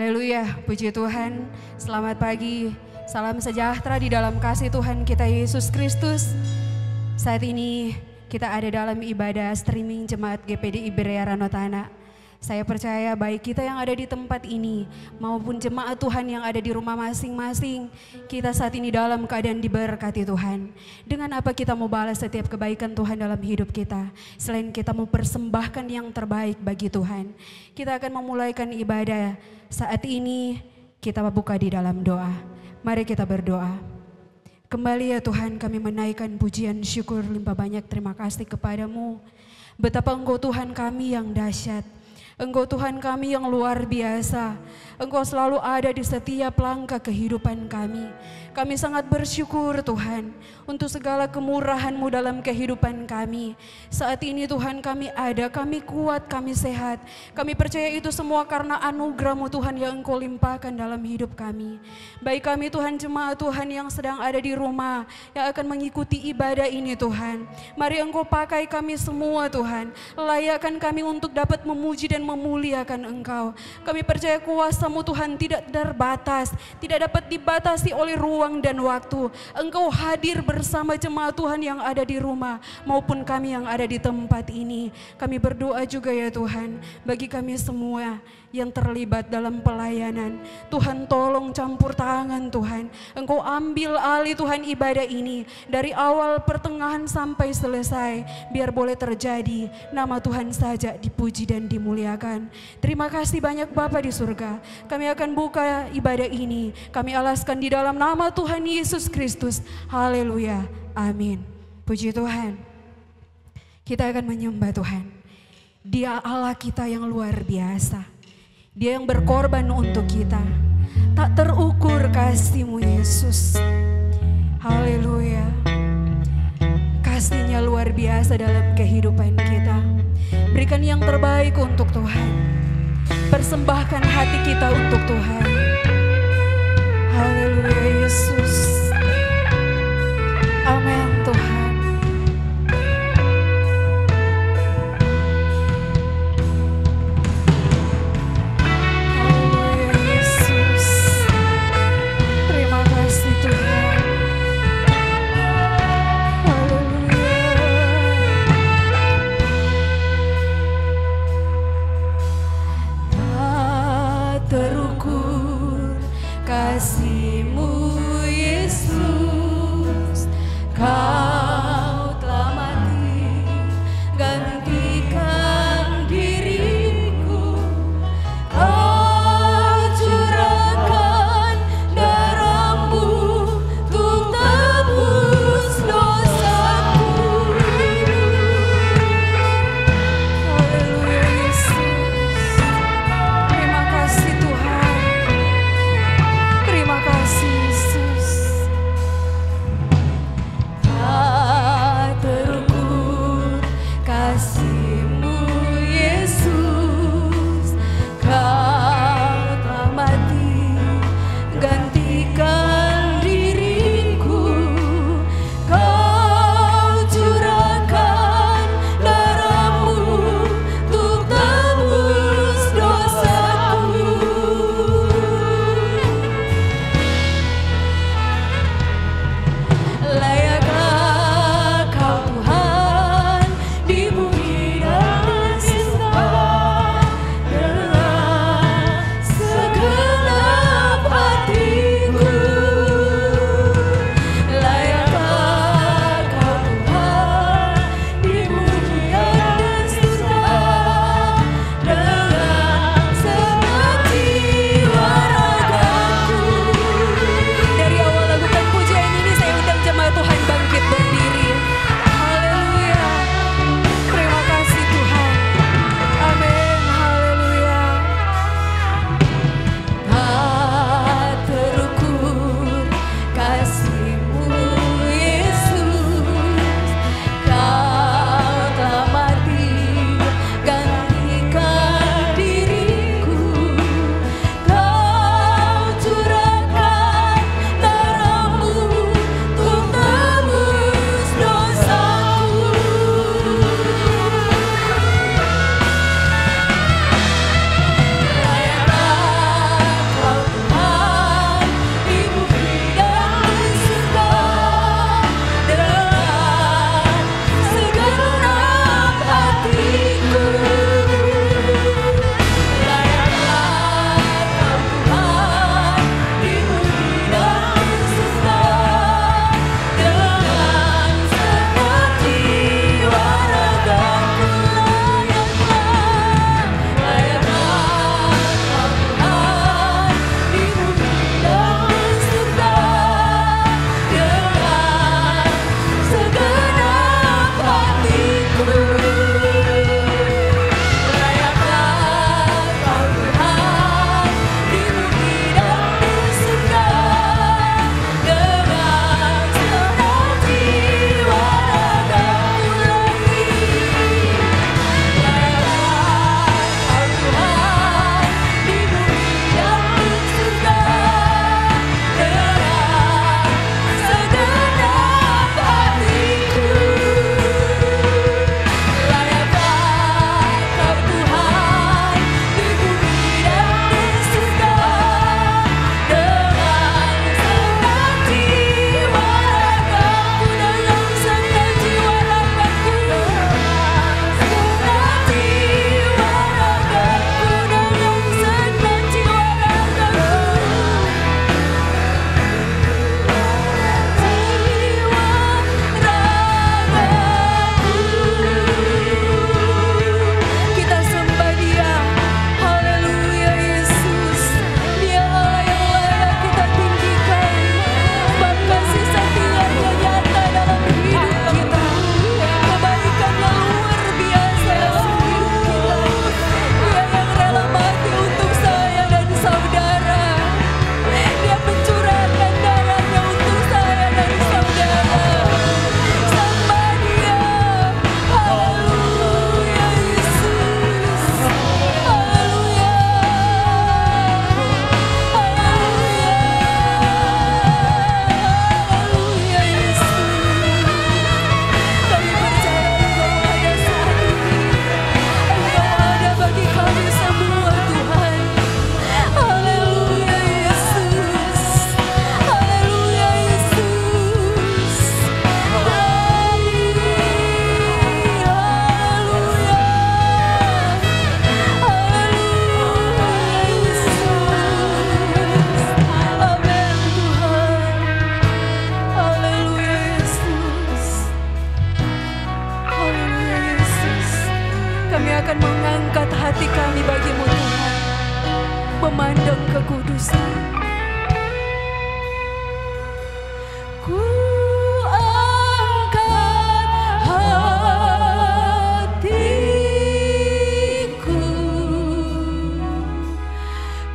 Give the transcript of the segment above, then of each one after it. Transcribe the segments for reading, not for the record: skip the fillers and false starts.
Haleluya, puji Tuhan. Selamat pagi, salam sejahtera di dalam kasih Tuhan kita Yesus Kristus. Saat ini kita ada dalam ibadah streaming Jemaat GPDI Berea Ranotana. Saya percaya baik kita yang ada di tempat ini maupun jemaat Tuhan yang ada di rumah masing-masing, kita saat ini dalam keadaan diberkati Tuhan. Dengan apa kita mau balas setiap kebaikan Tuhan dalam hidup kita, selain kita mau persembahkan yang terbaik bagi Tuhan. Kita akan memulaikan ibadah saat ini, kita buka di dalam doa. Mari kita berdoa. Kembali ya Tuhan, kami menaikkan pujian syukur limpah banyak terima kasih kepadamu. Betapa Engkau Tuhan kami yang dahsyat. Engkau Tuhan kami yang luar biasa. Engkau selalu ada di setiap langkah kehidupan kami. Kami sangat bersyukur Tuhan untuk segala kemurahan-Mu dalam kehidupan kami. Saat ini Tuhan kami ada, kami kuat, kami sehat. Kami percaya itu semua karena anugerah-Mu Tuhan yang Engkau limpahkan dalam hidup kami. Baik kami Tuhan jemaat Tuhan yang sedang ada di rumah, yang akan mengikuti ibadah ini Tuhan. Mari Engkau pakai kami semua Tuhan. Layakkan kami untuk dapat memuji dan memuliakan Engkau. Kami percaya kuasa-Mu Tuhan tidak terbatas, tidak dapat dibatasi oleh ruang dan waktu. Engkau hadir bersama jemaat Tuhan yang ada di rumah maupun kami yang ada di tempat ini. Kami berdoa juga ya Tuhan, bagi kami semua yang terlibat dalam pelayanan. Tuhan tolong campur tangan Tuhan. Engkau ambil alih Tuhan ibadah ini dari awal pertengahan sampai selesai. Biar boleh terjadi nama Tuhan saja dipuji dan dimuliakan. Terima kasih banyak Bapa di surga. Kami akan buka ibadah ini. Kami alaskan di dalam nama Tuhan Yesus Kristus. Haleluya. Amin. Puji Tuhan. Kita akan menyembah Tuhan. Dia Allah kita yang luar biasa. Dia yang berkorban untuk kita. Tak terukur kasih-Mu Yesus. Haleluya. Kasih-Nya luar biasa dalam kehidupan kita. Berikan yang terbaik untuk Tuhan. Persembahkan hati kita untuk Tuhan. Haleluya Yesus. Amin Tuhan. Kasih-Mu Yesus. hati kami bagimu Tuhan, memandang kekudusan. Ku angkat hatiku,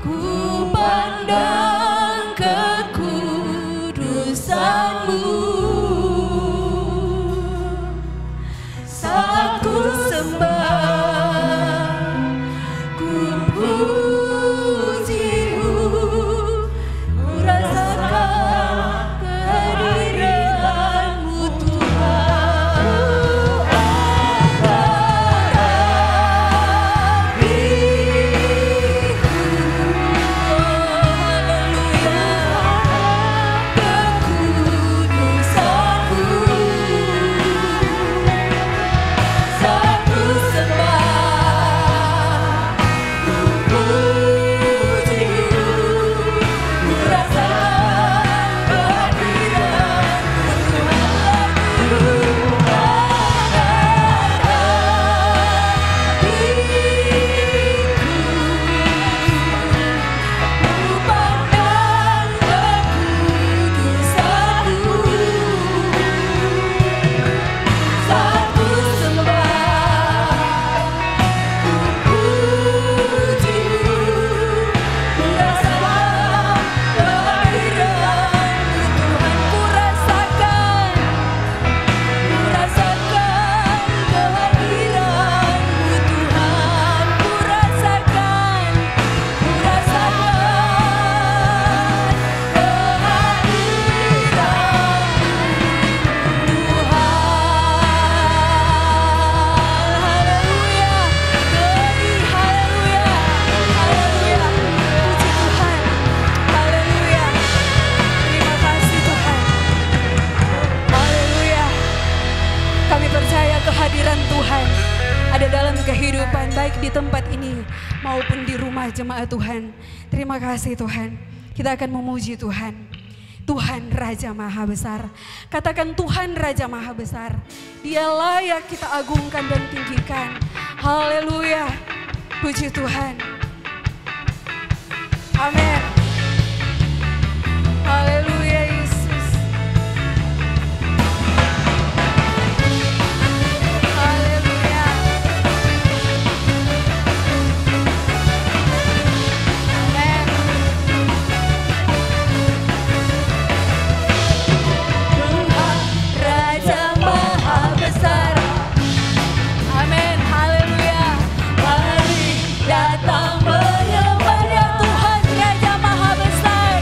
ku pandang kekudusan-Mu. Saat ku sembah, ku puji-Mu, ku rasakan kehadiran-Mu Tuhan. Kehadiran Tuhan ada dalam kehidupan, baik di tempat ini maupun di rumah jemaat Tuhan. Terima kasih Tuhan. Kita akan memuji Tuhan. Tuhan Raja Maha Besar. Katakan Tuhan Raja Maha Besar. Dia layak kita agungkan dan tinggikan. Haleluya. Puji Tuhan. Amin. Haleluya Yesus. Datang menyembah Tuhan Raja Maha Besar.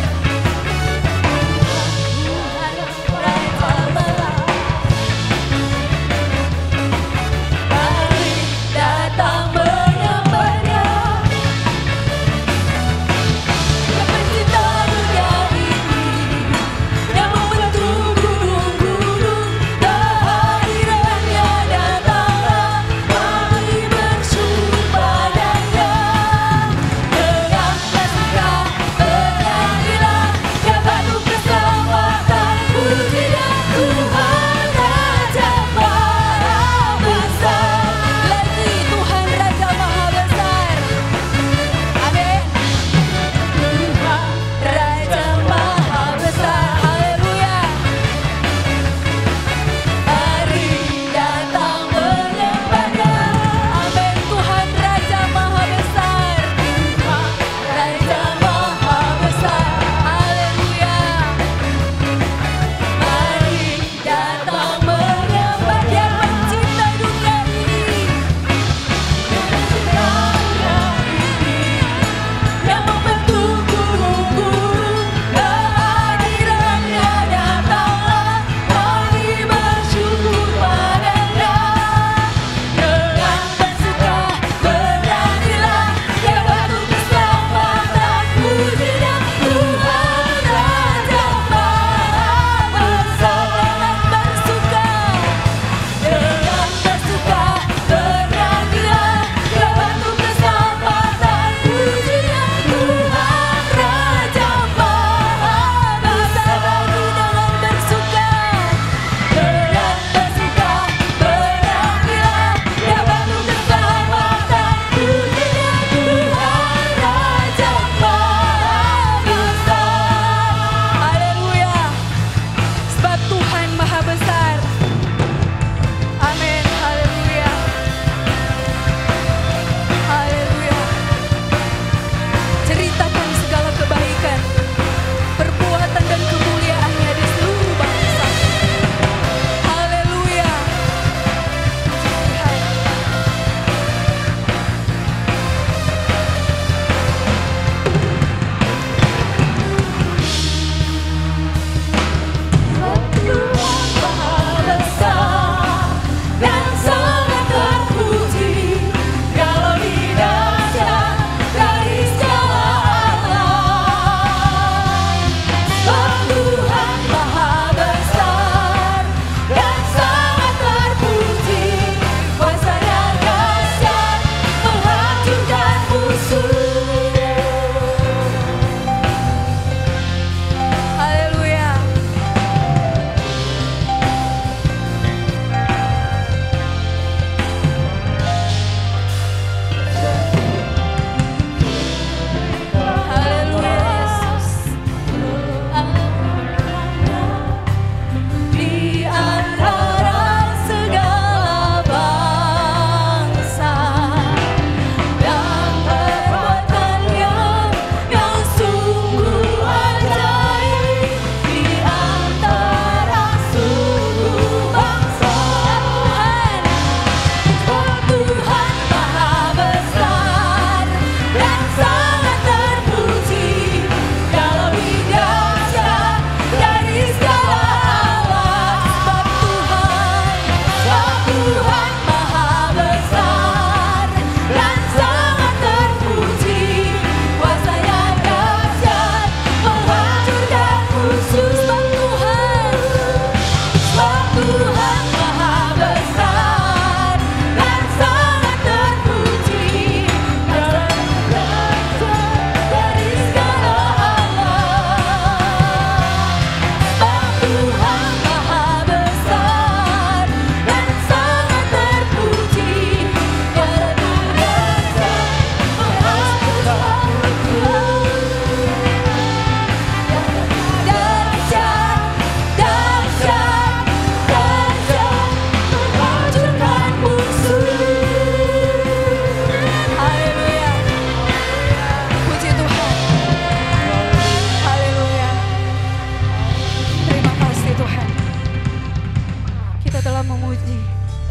telah memuji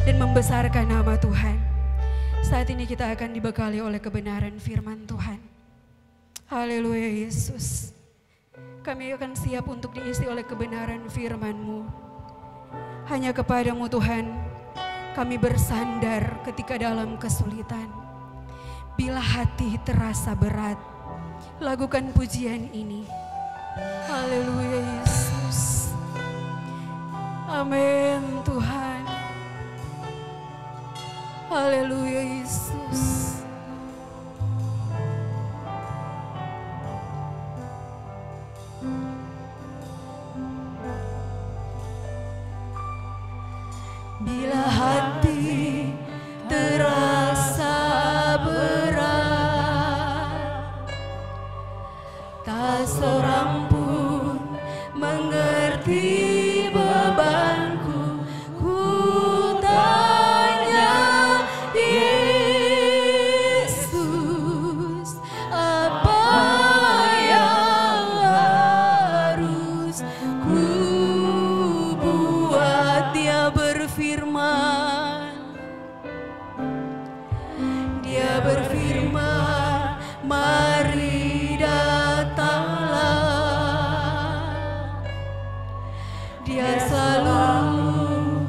dan membesarkan nama Tuhan. Saat ini kita akan dibekali oleh kebenaran firman Tuhan. Haleluya Yesus. Kami akan siap untuk diisi oleh kebenaran firman-Mu. Hanya kepadamu Tuhan, kami bersandar ketika dalam kesulitan. Bila hati terasa berat, lakukan pujian ini. Haleluya Yesus. Amin Tuhan. Haleluya Yesus. Bila hati terasa berat, tak seorang pun mengerti bebanku. Ku tanya Yesus, apa yang harus ku buat? Dia berfirman, mari datanglah. Dia selalu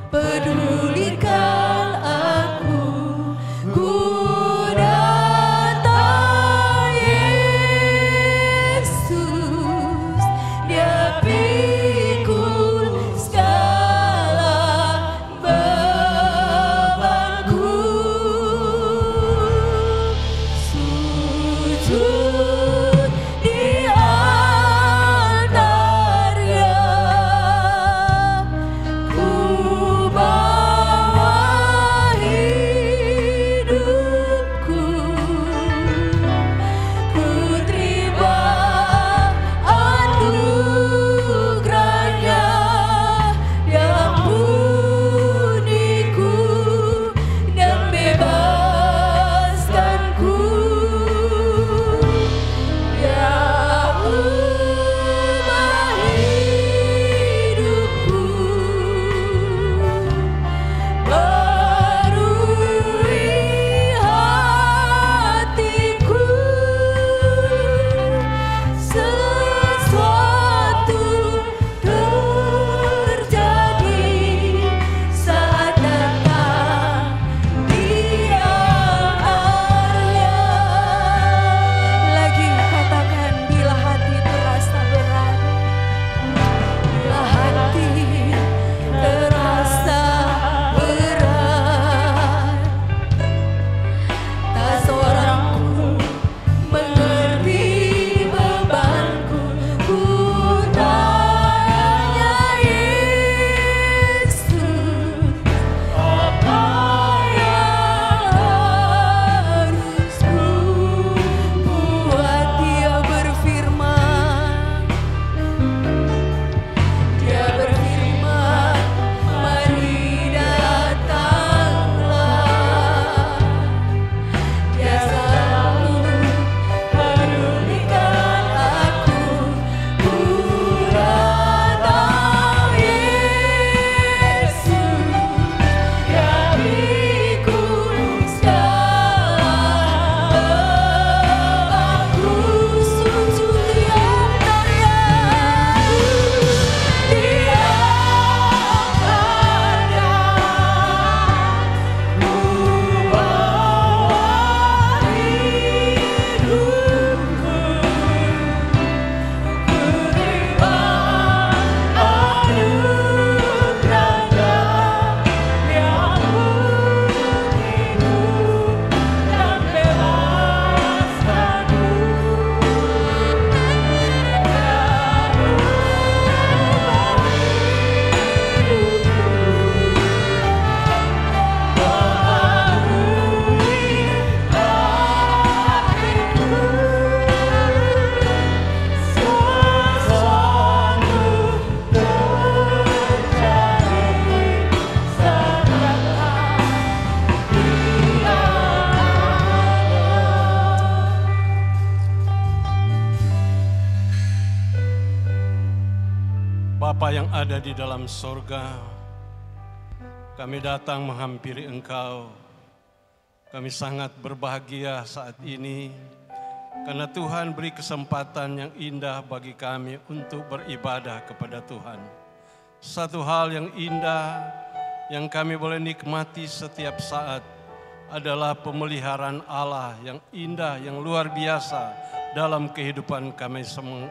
pedulikan aku. Ku datang Yesus, Dia pikul segala bebanku. Sujud di altarnya, ku bawa hidupku. Ku terima anugerahnya, diampuniku dan bebaskanku. Dia ubah hidupku, barui hatiku. Sesuatu terjadi saat datang Dia arya. Lagi katakan, bila hati terasa berat, bila hati terasa berat, tak seorang pun mengerti bebanku. Ku tanya Yesus, apa yang harus ku buat? Dia berfirman, mari datanglah. Dia selalu pedulikan aku. Ku datang Yesus, Dia pikul segala bebanku. Sujud di altarnya, ku bawa hidupku. Ku terima anugerahnya, diampuniku dan bebaskanku. Bapa yang ada di dalam sorga, Kami datang menghampiri Engkau. Kami sangat berbahagia saat ini karena Tuhan beri kesempatan yang indah bagi kami untuk beribadah kepada Tuhan. Satu hal yang indah yang kami boleh nikmati setiap saat adalah pemeliharaan Allah yang indah, yang luar biasa dalam kehidupan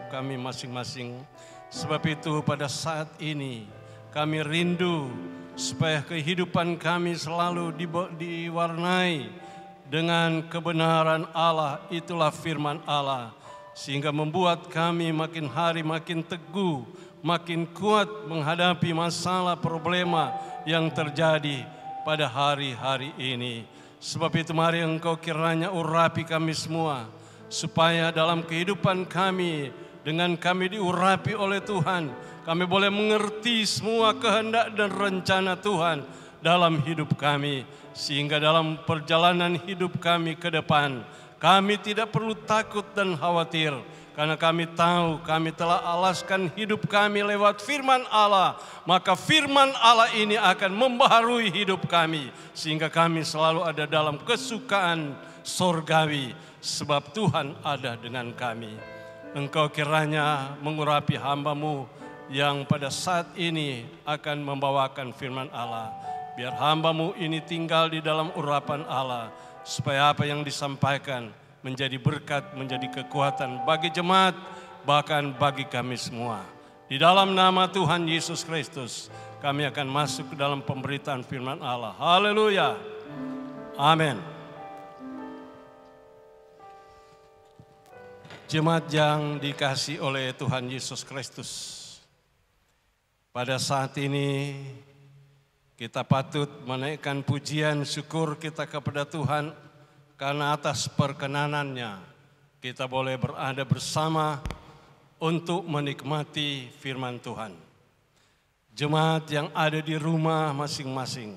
kami masing-masing. Sebab itu pada saat ini kami rindu supaya kehidupan kami selalu diwarnai dengan kebenaran Allah, itulah firman Allah. Sehingga membuat kami makin hari makin teguh, makin kuat menghadapi masalah problema yang terjadi pada hari-hari ini. Sebab itu mari Engkau kiranya urapi kami semua, supaya dalam kehidupan kami, dengan kami diurapi oleh Tuhan, kami boleh mengerti semua kehendak dan rencana Tuhan dalam hidup kami. Sehingga dalam perjalanan hidup kami ke depan, kami tidak perlu takut dan khawatir. Karena kami tahu kami telah alaskan hidup kami lewat firman Allah. Maka firman Allah ini akan membaharui hidup kami. Sehingga kami selalu ada dalam kesukaan sorgawi. Sebab Tuhan ada dengan kami. Engkau kiranya mengurapi hamba-Mu yang pada saat ini akan membawakan firman Allah. Biar hamba-Mu ini tinggal di dalam urapan Allah. Supaya apa yang disampaikan menjadi berkat, menjadi kekuatan bagi jemaat, bahkan bagi kami semua. Di dalam nama Tuhan Yesus Kristus, kami akan masuk ke dalam pemberitaan firman Allah. Haleluya. Amin. Jemaat yang dikasihi oleh Tuhan Yesus Kristus, pada saat ini kita patut menaikkan pujian syukur kita kepada Tuhan karena atas perkenanannya kita boleh berada bersama untuk menikmati firman Tuhan. Jemaat yang ada di rumah masing-masing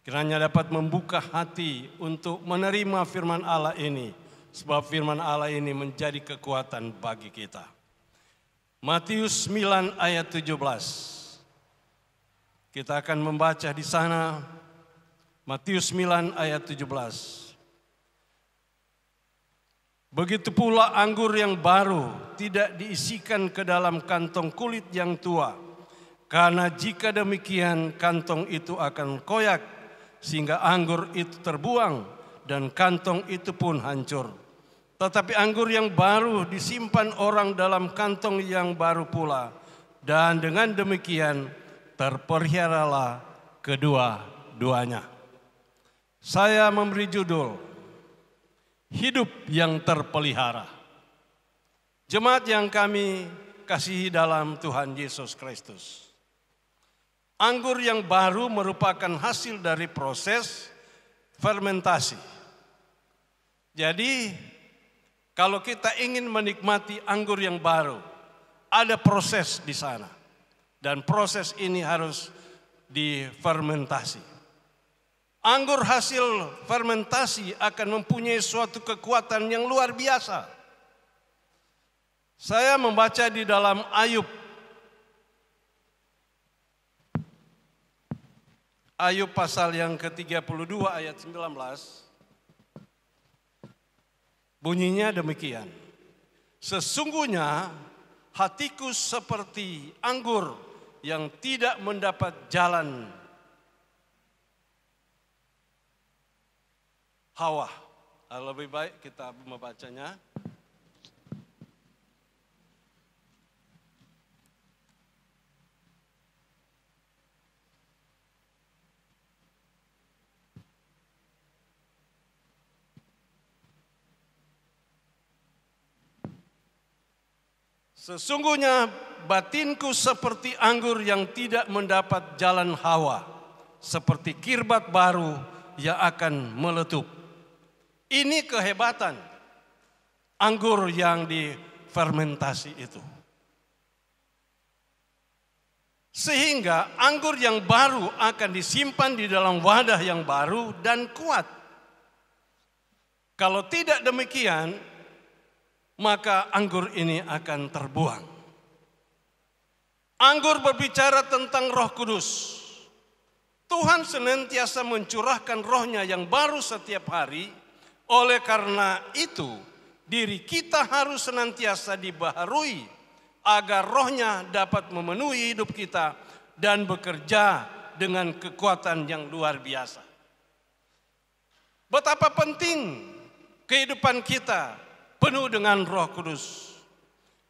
kiranya dapat membuka hati untuk menerima firman Allah ini, sebab firman Allah ini menjadi kekuatan bagi kita. Matius 9 ayat 17. Kita akan membaca di sana Matius 9 ayat 17. Begitu pula anggur yang baru tidak diisikan ke dalam kantong kulit yang tua. Karena jika demikian kantong itu akan koyak sehingga anggur itu terbuang dan kantong itu pun hancur. Tetapi anggur yang baru disimpan orang dalam kantong yang baru pula. Dan dengan demikian terpeliharalah kedua-duanya. Saya memberi judul Hidup yang Terpelihara. Jemaat yang kami kasihi dalam Tuhan Yesus Kristus. Anggur yang baru merupakan hasil dari proses fermentasi. Jadi kalau kita ingin menikmati anggur yang baru, ada proses di sana. Dan proses ini harus difermentasi. Anggur hasil fermentasi akan mempunyai suatu kekuatan yang luar biasa. Saya membaca di dalam Ayub. Ayub pasal yang ke-32 ayat 19. Bunyinya demikian. Sesungguhnya hatiku seperti anggur yang tidak mendapat jalan hawa. Lebih baik kita membacanya. Sesungguhnya batinku seperti anggur yang tidak mendapat jalan hawa, seperti kirbat baru yang akan meletup. Ini kehebatan anggur yang difermentasi itu. Sehingga anggur yang baru akan disimpan di dalam wadah yang baru dan kuat. Kalau tidak demikian, maka anggur ini akan terbuang. Anggur berbicara tentang Roh Kudus. Tuhan senantiasa mencurahkan roh-Nya yang baru setiap hari. Oleh karena itu, diri kita harus senantiasa dibaharui agar roh-Nya dapat memenuhi hidup kita dan bekerja dengan kekuatan yang luar biasa. Betapa penting kehidupan kita penuh dengan Roh Kudus.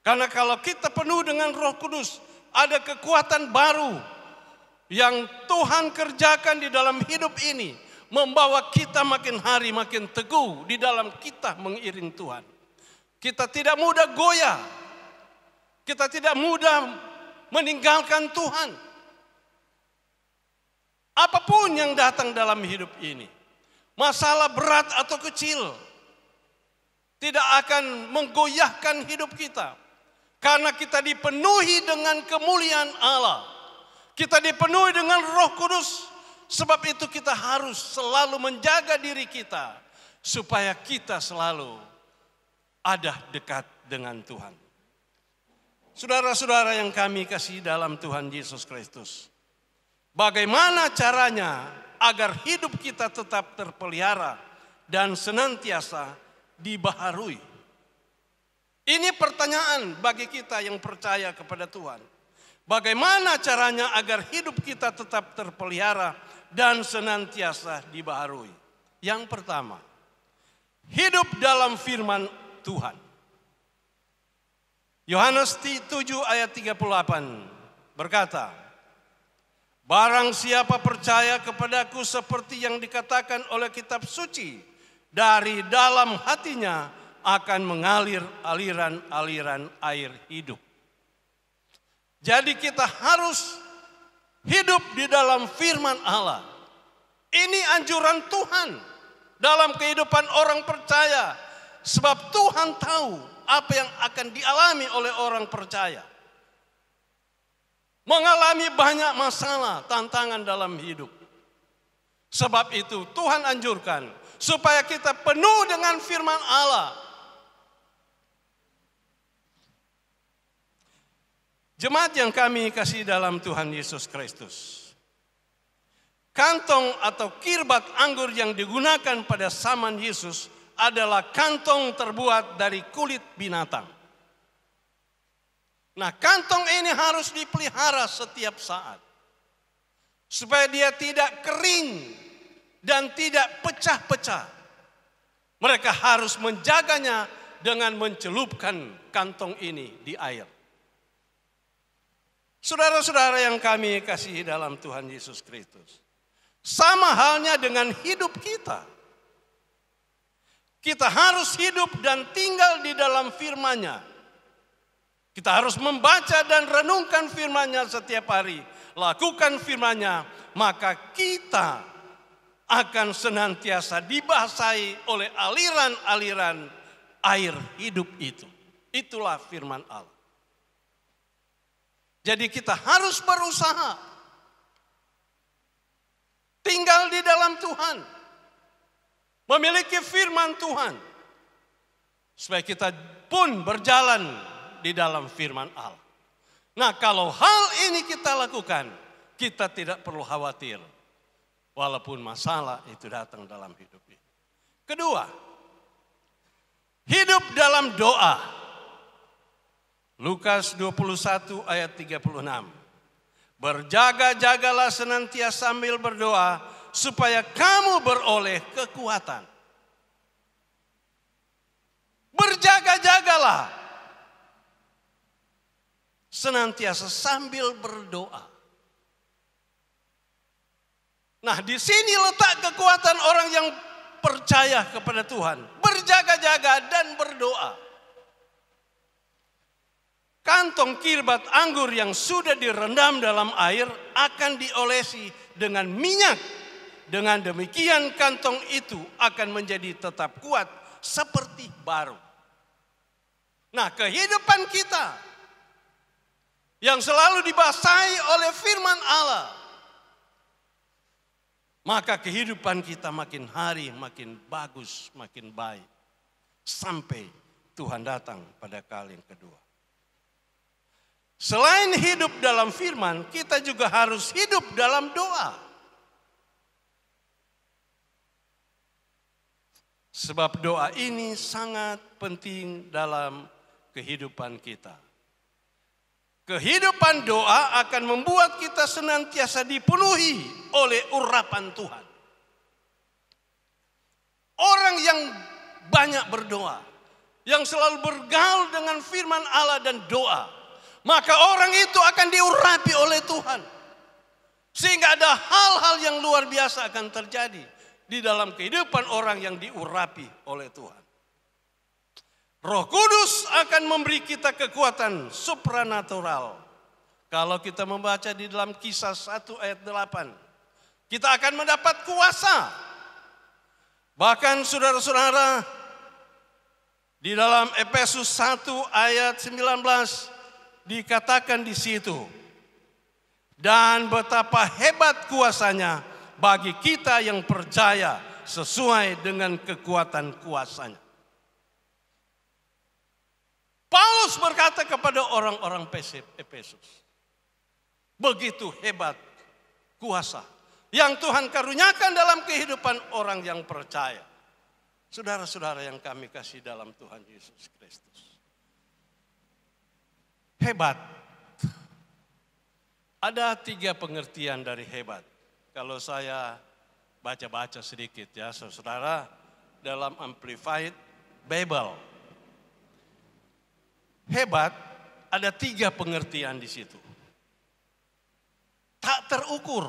Karena kalau kita penuh dengan Roh Kudus, ada kekuatan baru yang Tuhan kerjakan di dalam hidup ini, membawa kita makin hari makin teguh di dalam kita mengiring Tuhan. Kita tidak mudah goyah, kita tidak mudah meninggalkan Tuhan. Apapun yang datang dalam hidup ini, masalah berat atau kecil, tidak akan menggoyahkan hidup kita. Karena kita dipenuhi dengan kemuliaan Allah. Kita dipenuhi dengan Roh Kudus. Sebab itu kita harus selalu menjaga diri kita. Supaya kita selalu ada dekat dengan Tuhan. Saudara-saudara yang kami kasih dalam Tuhan Yesus Kristus. Bagaimana caranya agar hidup kita tetap terpelihara dan senantiasa dibaharui? Ini pertanyaan bagi kita yang percaya kepada Tuhan. Bagaimana caranya agar hidup kita tetap terpelihara dan senantiasa dibaharui? Yang pertama, hidup dalam firman Tuhan. Yohanes 7 ayat 38 berkata, barang siapa percaya kepadaku seperti yang dikatakan oleh kitab suci, dari dalam hatinya akan mengalir aliran-aliran air hidup. Jadi kita harus hidup di dalam firman Allah. Ini anjuran Tuhan dalam kehidupan orang percaya. Sebab Tuhan tahu apa yang akan dialami oleh orang percaya. Mengalami banyak masalah, tantangan dalam hidup. Sebab itu Tuhan anjurkan supaya kita penuh dengan firman Allah. Jemaat yang kami kasih dalam Tuhan Yesus Kristus. Kantong atau kirbat anggur yang digunakan pada zaman Yesus adalah kantong terbuat dari kulit binatang. Nah, kantong ini harus dipelihara setiap saat. Supaya dia tidak kering dan tidak pecah-pecah. Mereka harus menjaganya dengan mencelupkan kantong ini di air. Saudara-saudara yang kami kasihi dalam Tuhan Yesus Kristus. Sama halnya dengan hidup kita. Kita harus hidup dan tinggal di dalam firman-Nya. Kita harus membaca dan renungkan firman-Nya setiap hari. Lakukan firman-Nya, maka kita akan senantiasa dibasahi oleh aliran-aliran air hidup itu. Itulah firman Allah. Jadi kita harus berusaha tinggal di dalam Tuhan, memiliki firman Tuhan, supaya kita pun berjalan di dalam firman Allah. Nah, kalau hal ini kita lakukan, kita tidak perlu khawatir, walaupun masalah itu datang dalam hidup ini. Kedua, hidup dalam doa. Lukas 21 ayat 36. Berjaga-jagalah senantiasa sambil berdoa supaya kamu beroleh kekuatan. Berjaga-jagalah senantiasa sambil berdoa. Nah, di sini letak kekuatan orang yang percaya kepada Tuhan. Berjaga-jaga dan berdoa. Kantong kirbat anggur yang sudah direndam dalam air akan diolesi dengan minyak. Dengan demikian kantong itu akan menjadi tetap kuat seperti baru. Nah, kehidupan kita yang selalu dibasahi oleh firman Allah, maka kehidupan kita makin hari makin bagus, makin baik. Sampai Tuhan datang pada kali yang kedua. Selain hidup dalam firman, kita juga harus hidup dalam doa. Sebab doa ini sangat penting dalam kehidupan kita. Kehidupan doa akan membuat kita senantiasa dipenuhi oleh urapan Tuhan. Orang yang banyak berdoa, yang selalu bergaul dengan firman Allah dan doa, maka orang itu akan diurapi oleh Tuhan. Sehingga ada hal-hal yang luar biasa akan terjadi di dalam kehidupan orang yang diurapi oleh Tuhan. Roh Kudus akan memberi kita kekuatan supranatural. Kalau kita membaca di dalam Kisah 1 ayat 8, kita akan mendapat kuasa. Bahkan saudara-saudara, di dalam Efesus 1 ayat 19 dikatakan di situ, dan betapa hebat kuasanya bagi kita yang percaya sesuai dengan kekuatan kuasanya. Paulus berkata kepada orang-orang Efesus, begitu hebat kuasa yang Tuhan karuniakan dalam kehidupan orang yang percaya. Saudara-saudara yang kami kasih dalam Tuhan Yesus Kristus. Hebat. Ada 3 pengertian dari hebat. Kalau saya baca-baca sedikit ya saudara, dalam Amplified Bible. Hebat ada 3 pengertian di situ. Tak terukur.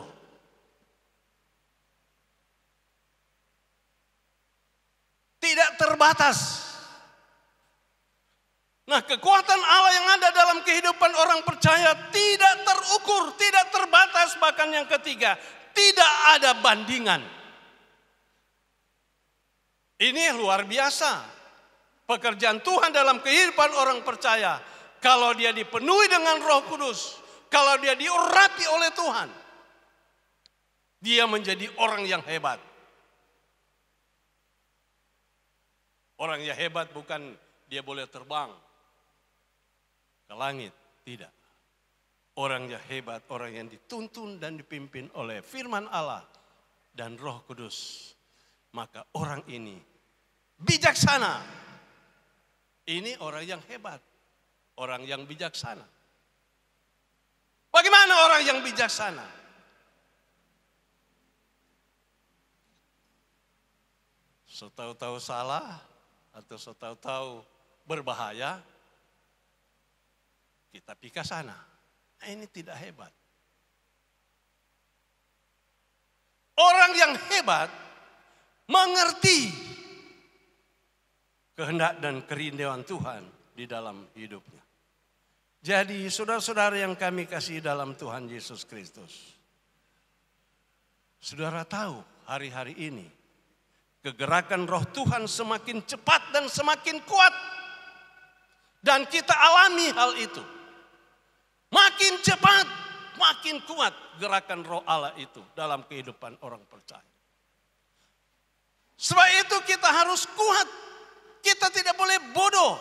Tidak terbatas. Nah, kekuatan Allah yang ada dalam kehidupan orang percaya tidak terukur, tidak terbatas, bahkan yang ketiga, tidak ada bandingan. Ini luar biasa. Pekerjaan Tuhan dalam kehidupan orang percaya, kalau dia dipenuhi dengan Roh Kudus, kalau dia diurapi oleh Tuhan, dia menjadi orang yang hebat. Orang yang hebat bukan dia boleh terbang ke langit, tidak. Orang yang hebat, orang yang dituntun dan dipimpin oleh firman Allah dan Roh Kudus. Maka orang ini bijaksana. Ini orang yang hebat, orang yang bijaksana. Bagaimana orang yang bijaksana? Setahu-tahu salah atau setahu-tahu berbahaya, kita pergi ke sana. Nah, ini tidak hebat. Orang yang hebat mengerti kehendak dan kerinduan Tuhan di dalam hidupnya. Jadi saudara-saudara yang kami kasih dalam Tuhan Yesus Kristus. Saudara tahu hari-hari ini kegerakan roh Tuhan semakin cepat dan semakin kuat. Dan kita alami hal itu. Makin cepat, makin kuat gerakan roh Allah itu dalam kehidupan orang percaya. Sebab itu kita harus kuat. Kita tidak boleh bodoh.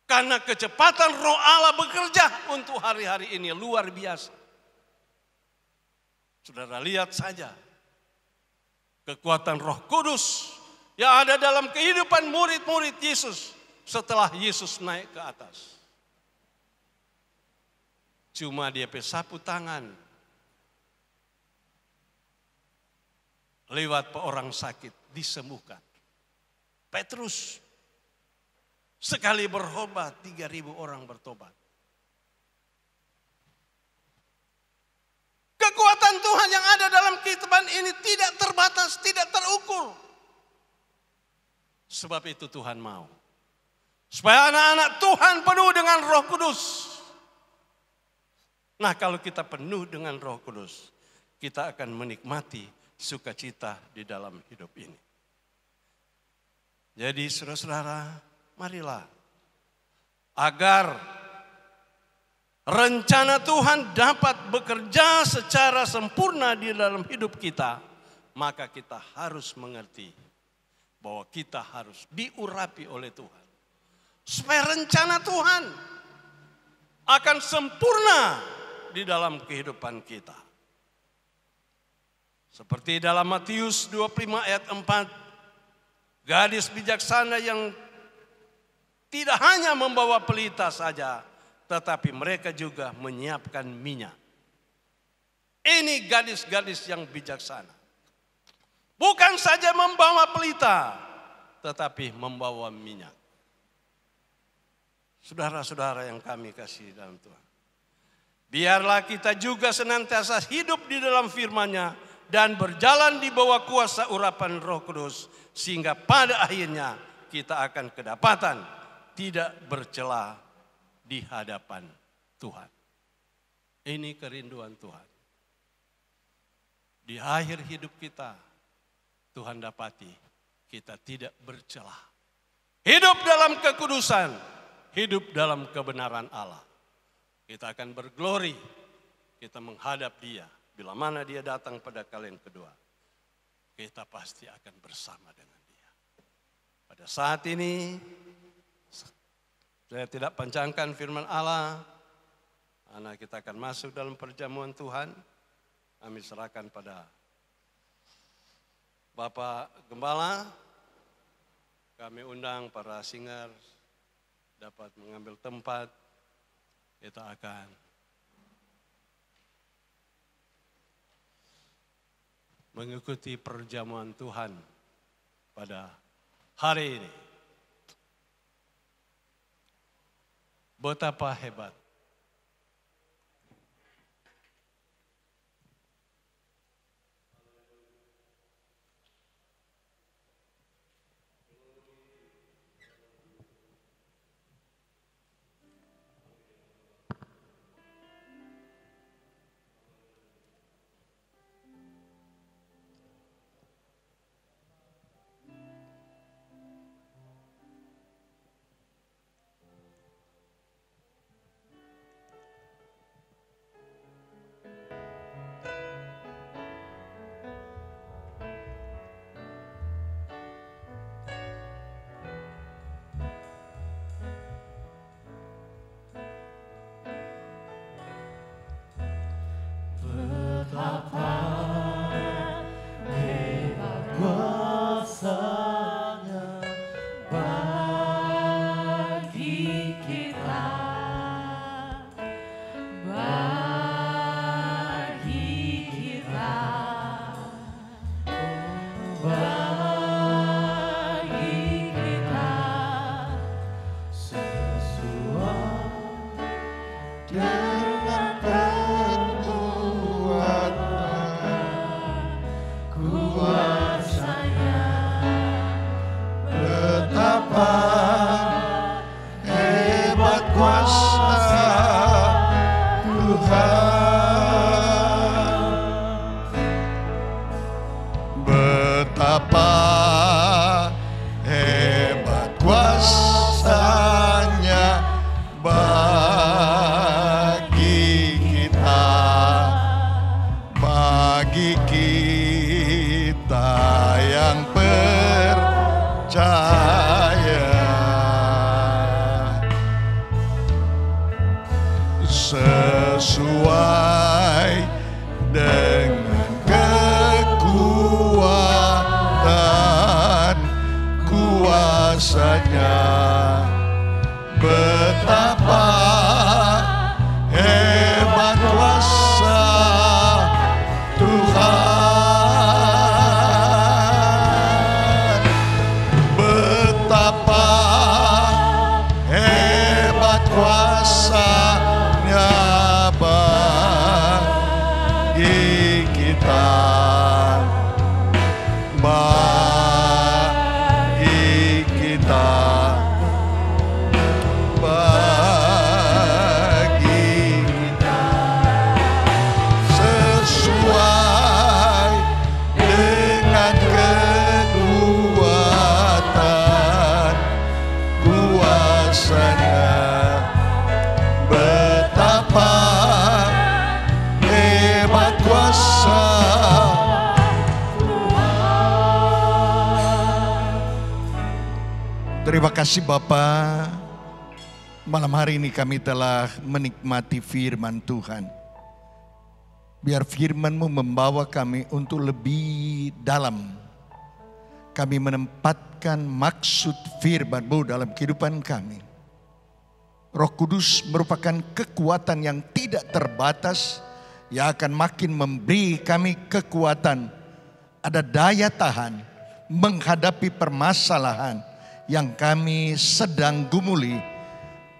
Karena kecepatan roh Allah bekerja untuk hari-hari ini luar biasa. Saudara lihat saja. Kekuatan Roh Kudus yang ada dalam kehidupan murid-murid Yesus setelah Yesus naik ke atas. Cuma dia sapu tangan. Lewat orang sakit disembuhkan. Petrus sekali bertobat 3.000 orang bertobat. Kekuatan Tuhan yang ada dalam kehidupan ini tidak terbatas, tidak terukur. Sebab itu Tuhan mau. Supaya anak-anak Tuhan penuh dengan Roh Kudus. Nah, kalau kita penuh dengan Roh Kudus, kita akan menikmati sukacita di dalam hidup ini. Jadi saudara-saudara, marilah agar rencana Tuhan dapat bekerja secara sempurna di dalam hidup kita, maka kita harus mengerti bahwa kita harus diurapi oleh Tuhan. Supaya rencana Tuhan akan sempurna di dalam kehidupan kita. Seperti dalam Matius 25 ayat 4, gadis bijaksana yang tidak hanya membawa pelita saja, tetapi mereka juga menyiapkan minyak. Ini gadis-gadis yang bijaksana. Bukan saja membawa pelita, tetapi membawa minyak. Saudara-saudara yang kami kasih dalam Tuhan, biarlah kita juga senantiasa hidup di dalam firman-Nya dan berjalan di bawah kuasa urapan Roh Kudus, sehingga pada akhirnya kita akan kedapatan tidak bercela di hadapan Tuhan. Ini kerinduan Tuhan. Di akhir hidup kita, Tuhan dapati kita tidak bercela. Hidup dalam kekudusan, hidup dalam kebenaran Allah. Kita akan berglori, kita menghadap Dia. Bila mana Dia datang pada kali yang kedua, kita pasti akan bersama dengan Dia. Pada saat ini, saya tidak panjangkan firman Allah, karena kita akan masuk dalam perjamuan Tuhan. Kami serahkan pada Bapak Gembala. Kami undang para singer dapat mengambil tempat. Kita akan mengikuti perjamuan Tuhan pada hari ini. Betapa hebat. Terima kasih Bapa, malam hari ini kami telah menikmati firman Tuhan. Biar firman-Mu membawa kami untuk lebih dalam. Kami menempatkan maksud firman-Mu dalam kehidupan kami. Roh Kudus merupakan kekuatan yang tidak terbatas, yang akan makin memberi kami kekuatan, ada daya tahan menghadapi permasalahan yang kami sedang gumuli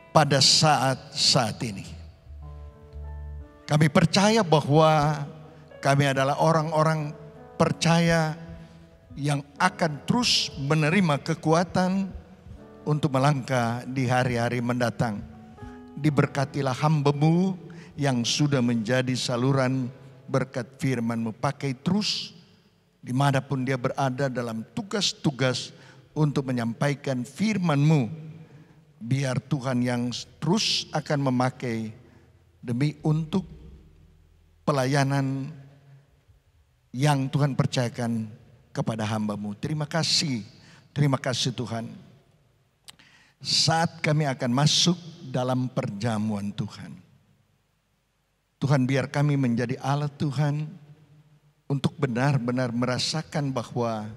pada saat-saat ini. Kami percaya bahwa kami adalah orang-orang percaya yang akan terus menerima kekuatan untuk melangkah di hari-hari mendatang. Diberkatilah hamba-Mu yang sudah menjadi saluran berkat firman-Mu. Pakai terus dimanapun dia berada dalam tugas-tugas untuk menyampaikan firman-Mu. Biar Tuhan yang terus akan memakai demi untuk pelayanan yang Tuhan percayakan kepada hamba-Mu. Terima kasih Tuhan. Saat kami akan masuk dalam perjamuan Tuhan. Tuhan, biar kami menjadi alat Tuhan untuk benar-benar merasakan bahwa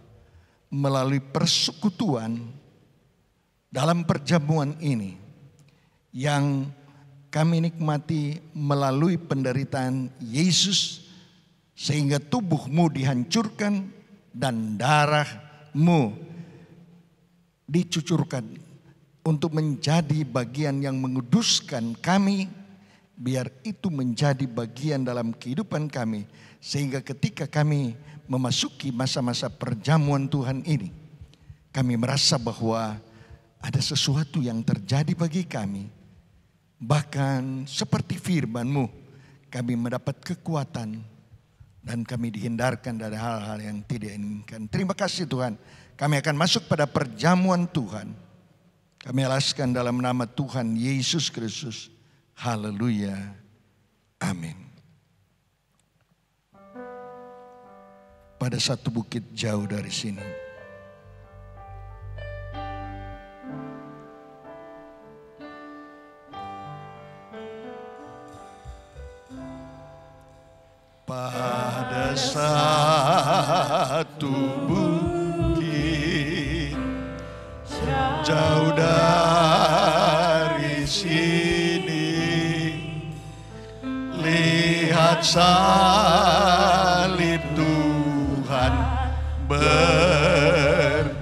melalui persekutuan dalam perjamuan ini yang kami nikmati melalui penderitaan Yesus, sehingga tubuh-Mu dihancurkan dan darah-Mu dicucurkan untuk menjadi bagian yang menguduskan kami. Biar itu menjadi bagian dalam kehidupan kami, sehingga ketika kami memasuki masa-masa perjamuan Tuhan ini, kami merasa bahwa ada sesuatu yang terjadi bagi kami. Bahkan seperti firman-Mu, kami mendapat kekuatan dan kami dihindarkan dari hal-hal yang tidak diinginkan. Terima kasih Tuhan. Kami akan masuk pada perjamuan Tuhan. Kami alaskan dalam nama Tuhan Yesus Kristus. Haleluya. Amin. Pada satu bukit jauh dari sini, pada satu bukit jauh dari sini, lihat salib Tuhan berdiri.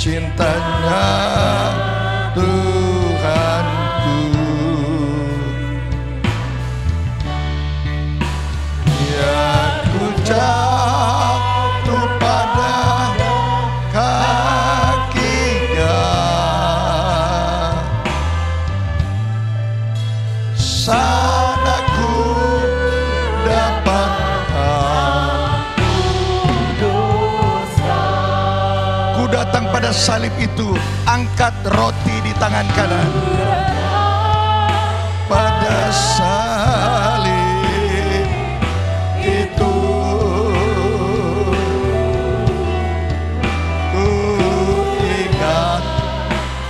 Cintanya Tuhanku, ya ku jatuh pada kakinya, sana ku dapat datang pada salib itu, angkat roti di tangan kanan. Pada salib itu ku ingat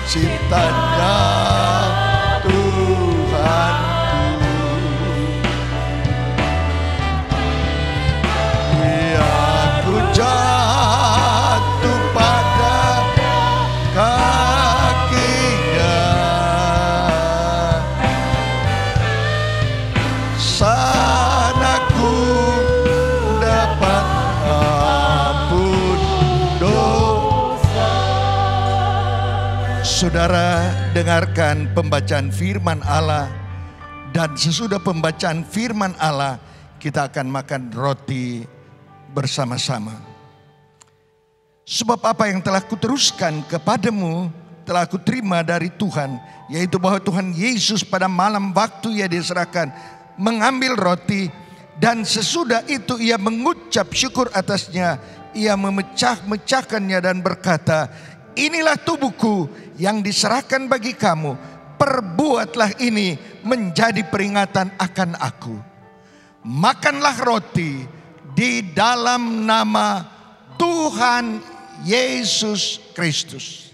cintanya Tuhanku, ya ku jatuh pada kakinya, sana ku dapat ampun dosa. Saudara, dengarkan pembacaan firman Allah, dan sesudah pembacaan firman Allah kita akan makan roti bersama-sama. Sebab apa yang telah kuteruskan kepadamu telah kuterima dari Tuhan, yaitu bahwa Tuhan Yesus pada malam waktu ia diserahkan mengambil roti, dan sesudah itu ia mengucap syukur atasnya, ia memecahkannya dan berkata, inilah tubuhku yang diserahkan bagi kamu, perbuatlah ini menjadi peringatan akan aku. Makanlah roti di dalam nama Tuhan Yesus Kristus.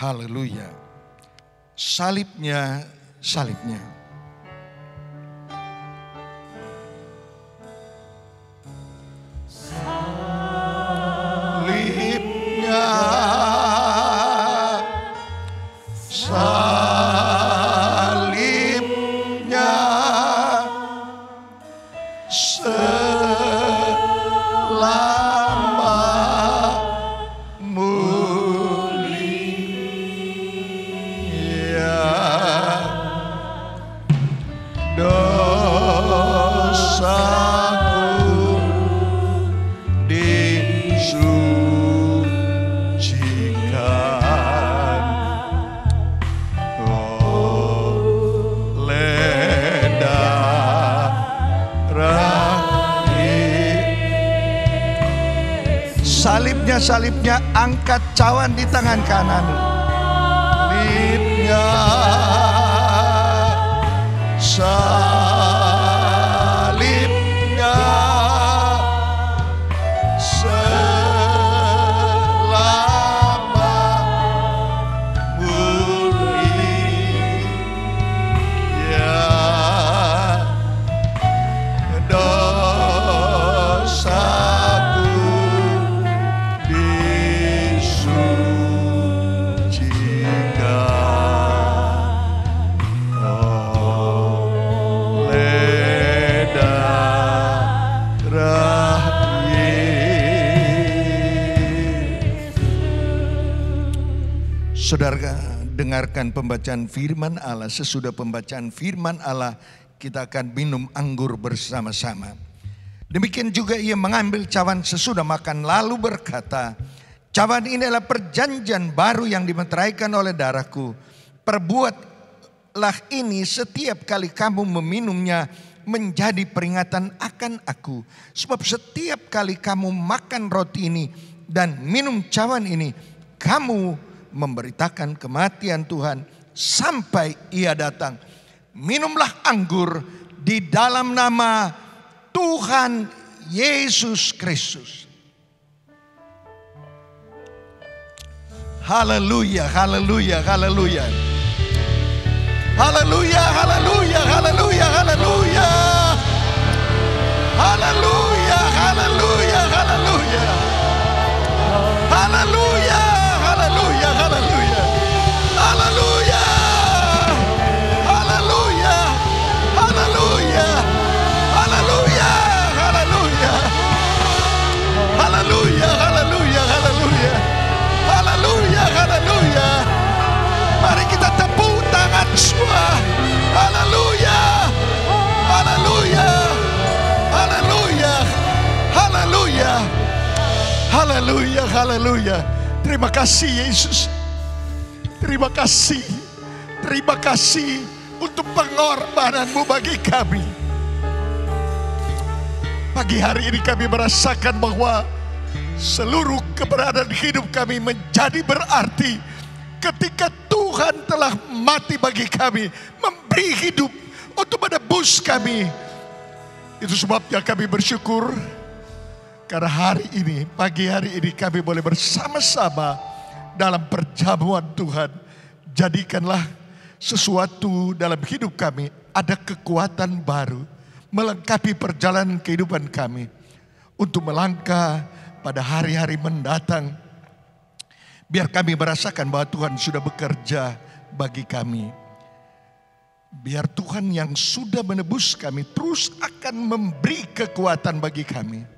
Haleluya. Salibnya. Salibnya. Salibnya, angkat cawan di tangan kanan. Salibnya, salibnya, Saudara, dengarkan pembacaan firman Allah. Sesudah pembacaan firman Allah, kita akan minum anggur bersama-sama. Demikian juga ia mengambil cawan sesudah makan lalu berkata, cawan ini adalah perjanjian baru yang dimeteraikan oleh darahku. Perbuatlah ini setiap kali kamu meminumnya menjadi peringatan akan aku. Sebab setiap kali kamu makan roti ini dan minum cawan ini, kamu memberitakan kematian Tuhan sampai ia datang. Minumlah anggur di dalam nama Tuhan Yesus Kristus. Haleluya, haleluya, haleluya. Haleluya, haleluya, haleluya, haleluya. Haleluya, haleluya, haleluya. Haleluya. Haleluya, haleluya, haleluya, haleluya, haleluya, haleluya, haleluya, haleluya, haleluya, haleluya, haleluya, haleluya. Mari kita tepuk tangan semua. Haleluya, haleluya, haleluya, haleluya, haleluya, haleluya. Terima kasih Yesus. Terima kasih. Terima kasih untuk pengorbananmu bagi kami. Pagi hari ini kami merasakan bahwa seluruh keberadaan hidup kami menjadi berarti ketika Tuhan telah mati bagi kami, memberi hidup untuk menebus kami. Itu sebabnya kami bersyukur. Karena hari ini, pagi hari ini kami boleh bersama-sama dalam perjamuan Tuhan. Jadikanlah sesuatu dalam hidup kami ada kekuatan baru, melengkapi perjalanan kehidupan kami untuk melangkah pada hari-hari mendatang. Biar kami merasakan bahwa Tuhan sudah bekerja bagi kami. Biar Tuhan yang sudah menebus kami terus akan memberi kekuatan bagi kami.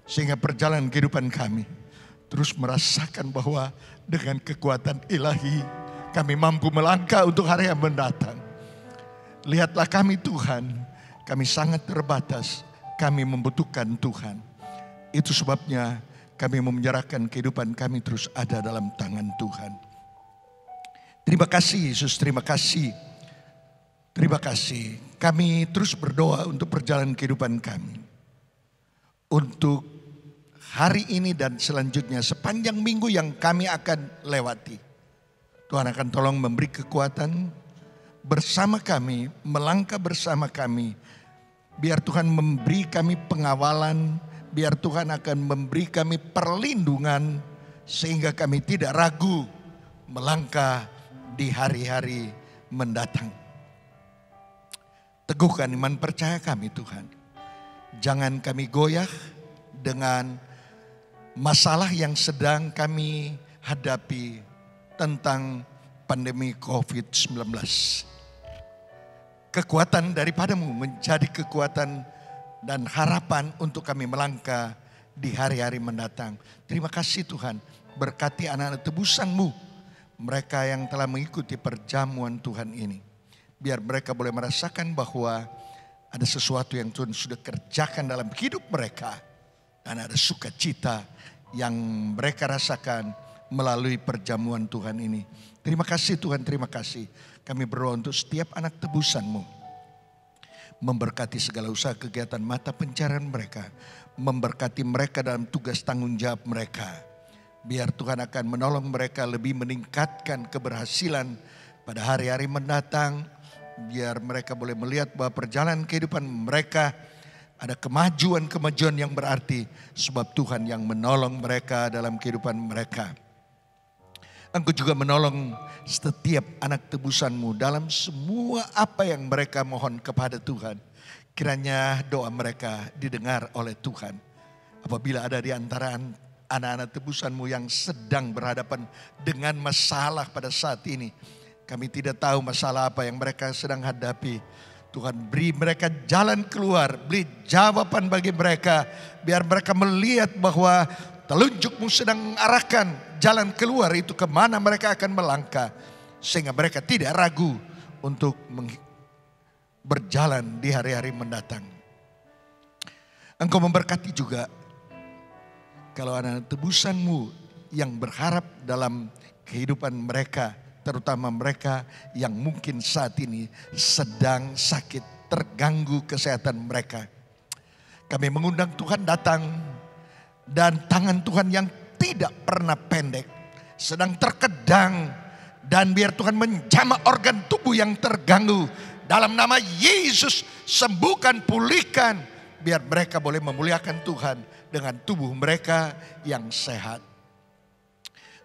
Sehingga perjalanan kehidupan kami terus merasakan bahwa dengan kekuatan ilahi kami mampu melangkah untuk hari yang mendatang. Lihatlah kami Tuhan, kami sangat terbatas, kami membutuhkan Tuhan. Itu sebabnya kami menyerahkan kehidupan kami terus ada dalam tangan Tuhan. Terima kasih Yesus, terima kasih. Terima kasih. Kami terus berdoa untuk perjalanan kehidupan kami. Untuk hari ini dan selanjutnya sepanjang minggu yang kami akan lewati. Tuhan akan tolong memberi kekuatan bersama kami, melangkah bersama kami. Biar Tuhan memberi kami pengawalan, biar Tuhan akan memberi kami perlindungan sehingga kami tidak ragu melangkah di hari-hari mendatang. Teguhkan iman percaya kami Tuhan. Jangan kami goyah dengan masalah yang sedang kami hadapi tentang pandemi COVID-19. Kekuatan daripadamu menjadi kekuatan dan harapan untuk kami melangkah di hari-hari mendatang. Terima kasih Tuhan, berkati anak-anak tebusan-Mu, mereka yang telah mengikuti perjamuan Tuhan ini. Biar mereka boleh merasakan bahwa ada sesuatu yang Tuhan sudah kerjakan dalam hidup mereka. Dan ada sukacita yang mereka rasakan melalui perjamuan Tuhan ini. Terima kasih Tuhan, terima kasih. Kami berdoa untuk setiap anak tebusan-Mu. Memberkati segala usaha kegiatan mata pencarian mereka. Memberkati mereka dalam tugas tanggung jawab mereka. Biar Tuhan akan menolong mereka lebih meningkatkan keberhasilan pada hari-hari mendatang. Biar mereka boleh melihat bahwa perjalanan kehidupan mereka ada kemajuan-kemajuan yang berarti. Sebab Tuhan yang menolong mereka dalam kehidupan mereka. Engkau juga menolong setiap anak tebusan-Mu dalam semua apa yang mereka mohon kepada Tuhan. Kiranya doa mereka didengar oleh Tuhan. Apabila ada di antara anak-anak tebusan-Mu yang sedang berhadapan dengan masalah pada saat ini. Kami tidak tahu masalah apa yang mereka sedang hadapi. Tuhan beri mereka jalan keluar, beri jawaban bagi mereka. Biar mereka melihat bahwa telunjuk-Mu sedang mengarahkan jalan keluar itu kemana mereka akan melangkah. Sehingga mereka tidak ragu untuk berjalan di hari-hari mendatang. Engkau memberkati juga kalau anak tebusan-Mu yang berharap dalam kehidupan mereka. Terutama mereka yang mungkin saat ini sedang sakit, terganggu kesehatan mereka. Kami mengundang Tuhan datang dan tangan Tuhan yang tidak pernah pendek sedang terkedang dan biar Tuhan menjamah organ tubuh yang terganggu dalam nama Yesus. Sembuhkan, pulihkan, biar mereka boleh memuliakan Tuhan dengan tubuh mereka yang sehat.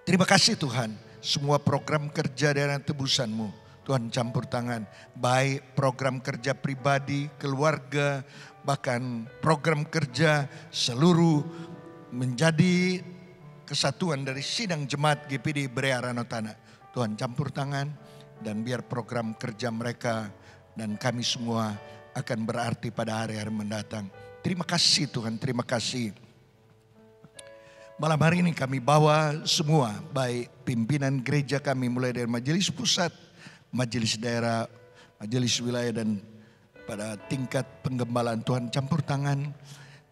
Terima kasih Tuhan. Semua program kerja dan tebusan-Mu Tuhan campur tangan. Baik program kerja pribadi, keluarga, bahkan program kerja seluruh menjadi kesatuan dari sidang jemaat GPD Berea Ranotana. Tuhan campur tangan dan biar program kerja mereka dan kami semua akan berarti pada hari-hari mendatang. Terima kasih Tuhan, terima kasih. Malam hari ini kami bawa semua, baik pimpinan gereja kami mulai dari majelis pusat, majelis daerah, majelis wilayah dan pada tingkat penggembalaan. Tuhan campur tangan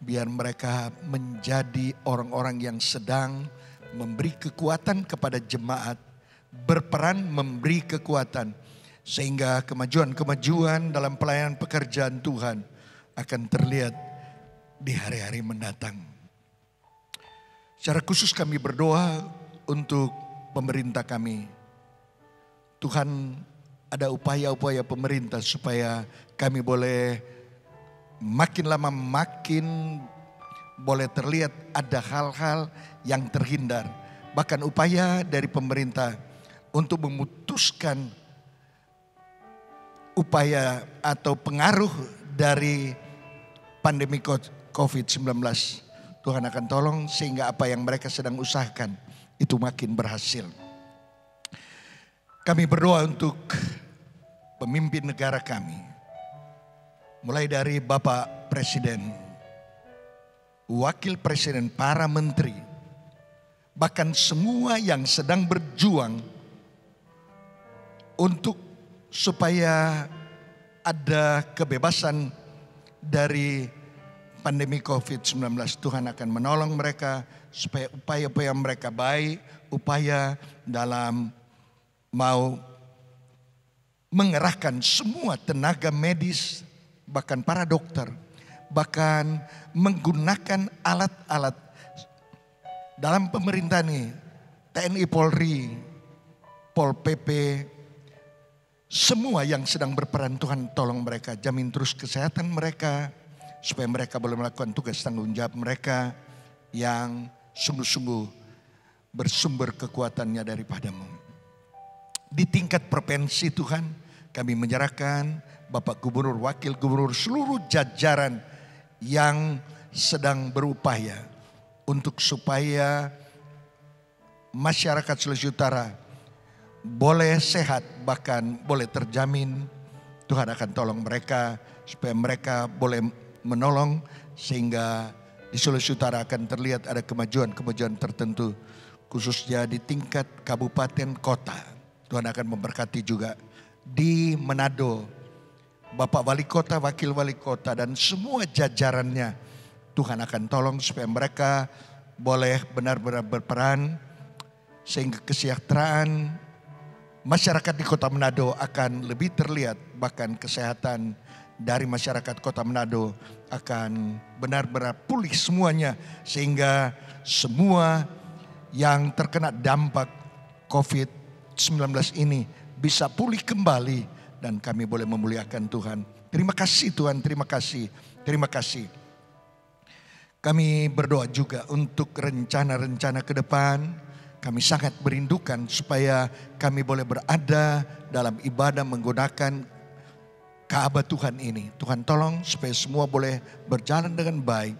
biar mereka menjadi orang-orang yang sedang memberi kekuatan kepada jemaat, berperan memberi kekuatan sehingga kemajuan-kemajuan dalam pelayanan pekerjaan Tuhan akan terlihat di hari-hari mendatang. Secara khusus kami berdoa untuk pemerintah kami. Tuhan, ada upaya-upaya pemerintah supaya kami boleh makin lama makin boleh terlihat ada hal-hal yang terhindar. Bahkan upaya dari pemerintah untuk memutuskan upaya atau pengaruh dari pandemi COVID-19. Tuhan akan tolong sehingga apa yang mereka sedang usahakan itu makin berhasil. Kami berdoa untuk pemimpin negara kami. Mulai dari Bapak Presiden, Wakil Presiden, para menteri, bahkan semua yang sedang berjuang untuk supaya ada kebebasan dari pandemi COVID-19. Tuhan akan menolong mereka supaya upaya-upaya mereka baik, upaya dalam mau mengerahkan semua tenaga medis, bahkan para dokter, bahkan menggunakan alat-alat dalam pemerintahan ini, TNI, Polri, Pol PP, semua yang sedang berperan, Tuhan tolong mereka, jamin terus kesehatan mereka, supaya mereka boleh melakukan tugas tanggung jawab mereka yang sungguh-sungguh bersumber kekuatannya daripadamu. Di tingkat provinsi Tuhan, kami menyerahkan Bapak Gubernur, Wakil Gubernur, seluruh jajaran yang sedang berupaya untuk supaya masyarakat Sulawesi Utara boleh sehat, bahkan boleh terjamin. Tuhan akan tolong mereka supaya mereka boleh menolong, sehingga di Sulawesi Utara akan terlihat ada kemajuan-kemajuan tertentu, khususnya di tingkat kabupaten kota. Tuhan akan memberkati juga di Manado, Bapak Wali Kota, Wakil Wali Kota, dan semua jajarannya. Tuhan akan tolong supaya mereka boleh benar-benar berperan, sehingga kesejahteraan masyarakat di Kota Manado akan lebih terlihat. Bahkan kesehatan dari masyarakat Kota Manado akan benar-benar pulih semuanya, sehingga semua yang terkena dampak COVID-19 ini bisa pulih kembali, dan kami boleh memuliakan Tuhan. Terima kasih Tuhan, terima kasih, terima kasih. Kami berdoa juga untuk rencana-rencana ke depan. Kami sangat merindukan supaya kami boleh berada dalam ibadah menggunakan Ka'bah Tuhan ini. Tuhan tolong supaya semua boleh berjalan dengan baik,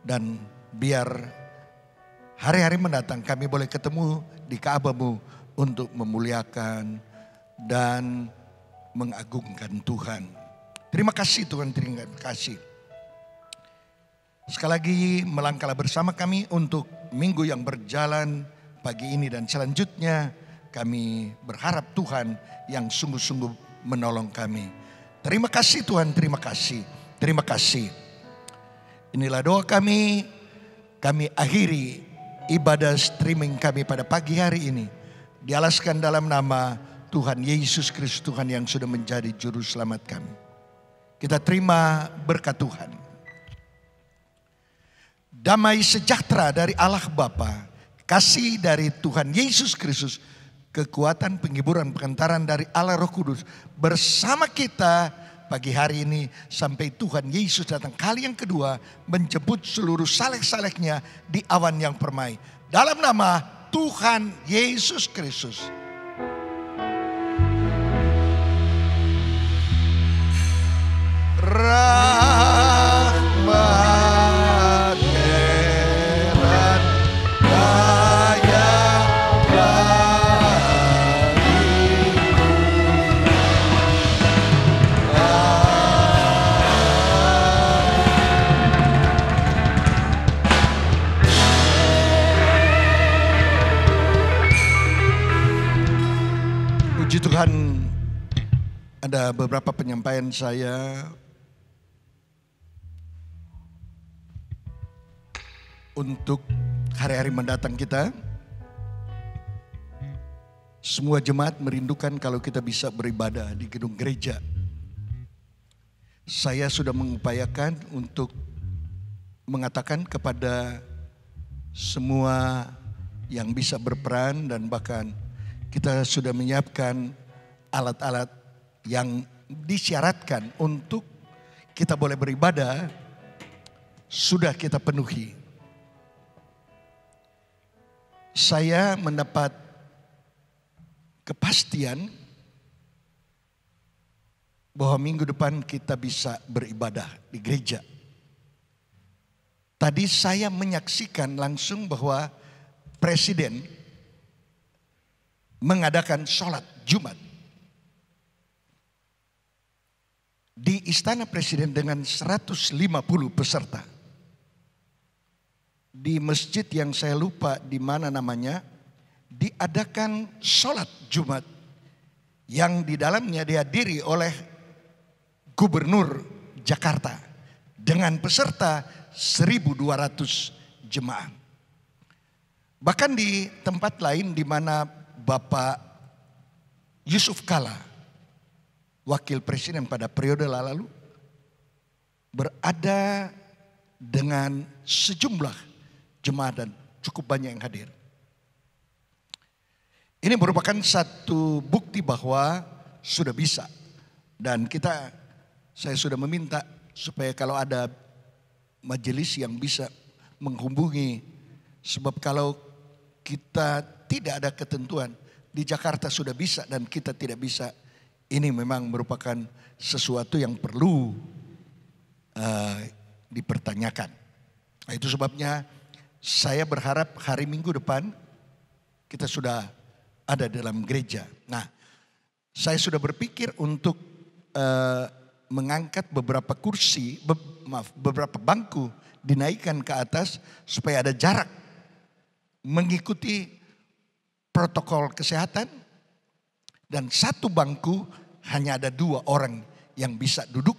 dan biar hari-hari mendatang kami boleh ketemu di Ka'bah-Mu untuk memuliakan dan mengagungkan Tuhan. Terima kasih Tuhan, terima kasih. Sekali lagi melangkahlah bersama kami untuk minggu yang berjalan pagi ini dan selanjutnya. Kami berharap Tuhan yang sungguh-sungguh menolong kami. Terima kasih Tuhan, terima kasih, terima kasih. Inilah doa kami. Kami akhiri ibadah streaming kami pada pagi hari ini, dialaskan dalam nama Tuhan Yesus Kristus, Tuhan yang sudah menjadi juru selamat kami. Kita terima berkat Tuhan. Damai sejahtera dari Allah Bapa, kasih dari Tuhan Yesus Kristus, kekuatan penghiburan pengantaran dari Allah Roh Kudus bersama kita pagi hari ini sampai Tuhan Yesus datang kali yang kedua menjemput seluruh saleh-salehnya di awan yang permai. Dalam nama Tuhan Yesus Kristus. Rahmat heran daya Puji Tuhan, ada beberapa penyampaian saya untuk hari-hari mendatang kita. Semua jemaat merindukan kalau kita bisa beribadah di gedung gereja. Saya sudah mengupayakan untuk mengatakan kepada semua yang bisa berperan, dan bahkan kita sudah menyiapkan alat-alat yang disyaratkan untuk kita boleh beribadah, sudah kita penuhi. Saya mendapat kepastian bahwa minggu depan kita bisa beribadah di gereja. Tadi saya menyaksikan langsung bahwa Presiden mengadakan sholat Jumat di Istana Presiden dengan 150 peserta. Di masjid yang saya lupa di mana namanya, diadakan sholat Jumat yang di dalamnya dihadiri oleh Gubernur Jakarta dengan peserta 1.200 jemaah. Bahkan di tempat lain di mana Bapak Yusuf Kala, wakil presiden pada periode lalu, berada dengan sejumlah jemaah dan cukup banyak yang hadir. Ini merupakan satu bukti bahwa sudah bisa. Dan saya sudah meminta supaya kalau ada majelis yang bisa menghubungi. Sebab kalau kita tidak ada ketentuan, di Jakarta sudah bisa dan kita tidak bisa. Ini memang merupakan sesuatu yang perlu dipertanyakan. Nah, itu sebabnya saya berharap hari Minggu depan kita sudah ada dalam gereja. Nah, saya sudah berpikir untuk mengangkat beberapa beberapa bangku dinaikkan ke atas supaya ada jarak mengikuti protokol kesehatan, dan satu bangku hanya ada 2 orang yang bisa duduk.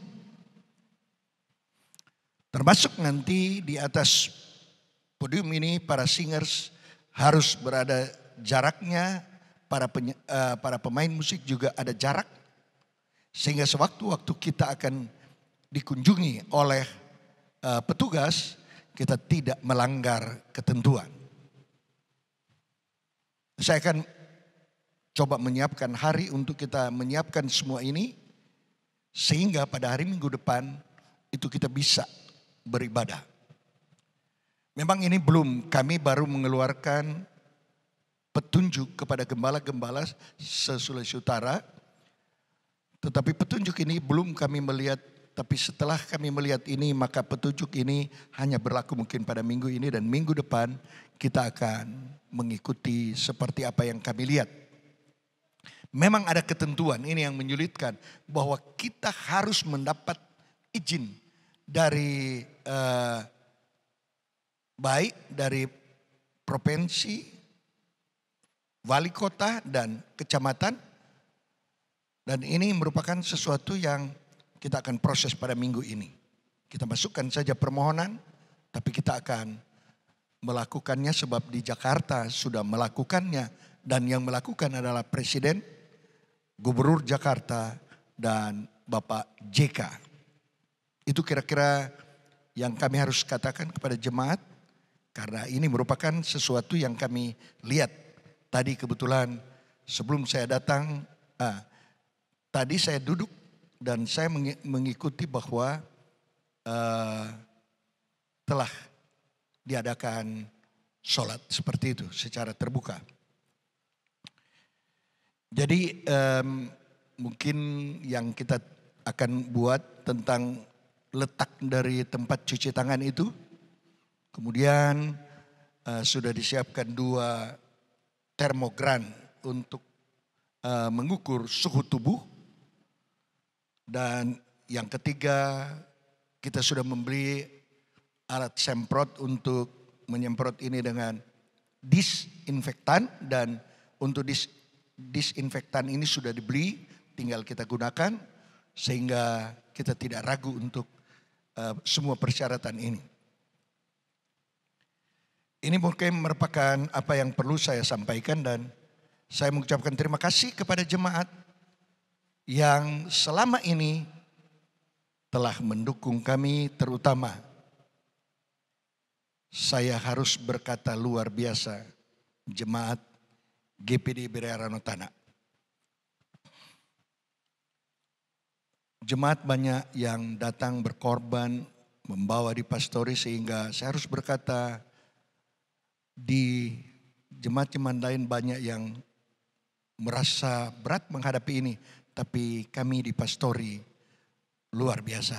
Termasuk nanti di atas podium ini para singers harus berada jaraknya, para pemain musik juga ada jarak. Sehingga sewaktu-waktu kita akan dikunjungi oleh petugas, kita tidak melanggar ketentuan. Saya akan coba menyiapkan hari untuk kita menyiapkan semua ini, sehingga pada hari Minggu depan itu kita bisa beribadah. Memang ini kami baru mengeluarkan petunjuk kepada gembala-gembala se-Sulawesi Utara. Tetapi petunjuk ini belum kami melihat, tapi setelah kami melihat ini maka petunjuk ini hanya berlaku mungkin pada minggu ini, dan minggu depan kita akan mengikuti seperti apa yang kami lihat. Memang ada ketentuan, ini yang menyulitkan, bahwa kita harus mendapat izin dari baik dari provinsi, wali kota dan kecamatan. Dan ini merupakan sesuatu yang kita akan proses pada minggu ini. Kita masukkan saja permohonan, tapi kita akan melakukannya sebab di Jakarta sudah melakukannya, dan yang melakukan adalah Presiden, Gubernur Jakarta, dan Bapak JK. Itu kira-kira yang kami harus katakan kepada jemaat, karena ini merupakan sesuatu yang kami lihat. Tadi kebetulan sebelum saya datang, tadi saya duduk dan saya mengikuti bahwa telah diadakan sholat seperti itu secara terbuka. Jadi mungkin yang kita akan buat tentang letak dari tempat cuci tangan itu. Kemudian sudah disiapkan 2 termogan untuk mengukur suhu tubuh. Dan yang ketiga, kita sudah membeli alat semprot untuk menyemprot ini dengan disinfektan, dan untuk disinfektan ini sudah dibeli, tinggal kita gunakan sehingga kita tidak ragu untuk semua persyaratan ini. Ini mungkin merupakan apa yang perlu saya sampaikan, dan saya mengucapkan terima kasih kepada jemaat yang selama ini telah mendukung kami, terutama saya harus berkata luar biasa, jemaat GPD IBRA Ranotana. Jemaat banyak yang datang berkorban, membawa di pastori, sehingga saya harus berkata di jemaat-jemaat lain banyak yang merasa berat menghadapi ini. Tapi kami di pastori luar biasa.